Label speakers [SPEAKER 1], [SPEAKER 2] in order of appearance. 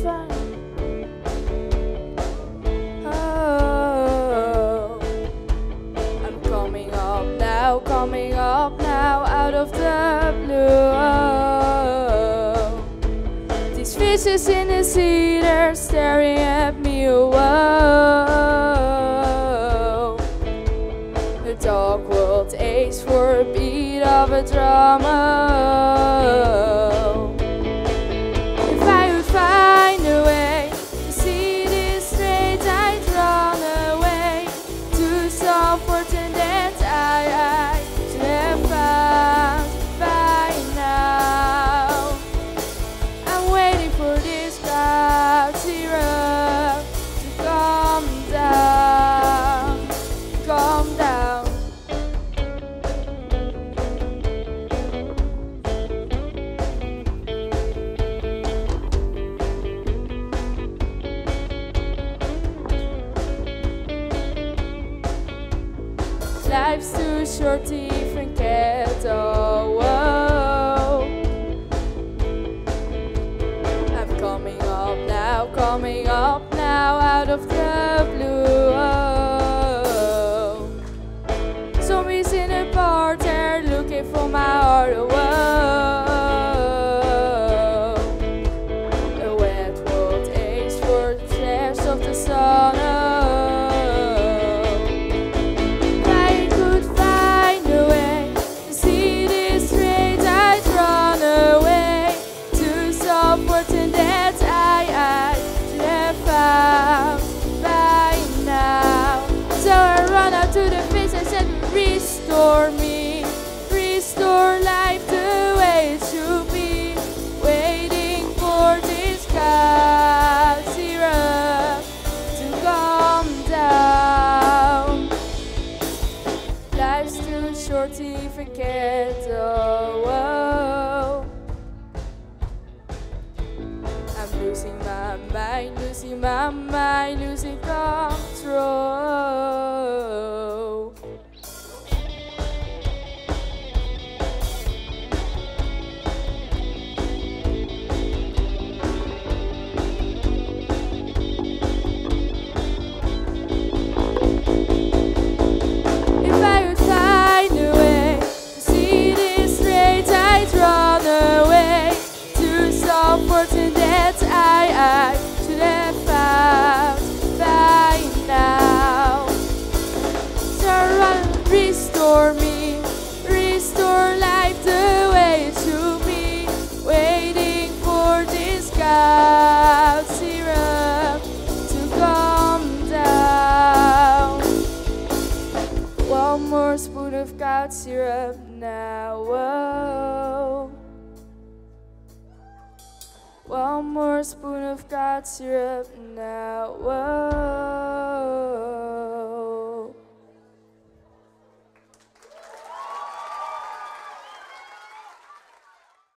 [SPEAKER 1] find. Oh, I'm coming up now, out of the blue. Oh, these fishes in the sea, they're staring at me. Whoa, the dog world aches for a beat of a drama. If I would find a way to see this straight, I'd run away to some fortune that I should have found by now. I'm waiting for this cloud syrup to calm down, calm down. Life's too short to even get whoa. I'm coming up now, out of the blue. Oh, zombies in a bar, they're looking for my heart. Whoa, a wet world aches for the flash of the sun. Oh, fortune that I should have found by now. So I run out to the fish and said, restore me, restore life the way it should be. Waiting for this cow syrup to calm down. Life's too short to even get whoa. I'm losing my mind, losing control. If I would find a way to see this straight, I'd run away to some fortune that I should have found by now. So run, restore me, restore life the way it should be. Waiting for this cow syrup to calm down. One more spoon of cow syrup now. Whoa. One more spoon of cow syrup now. Whoa.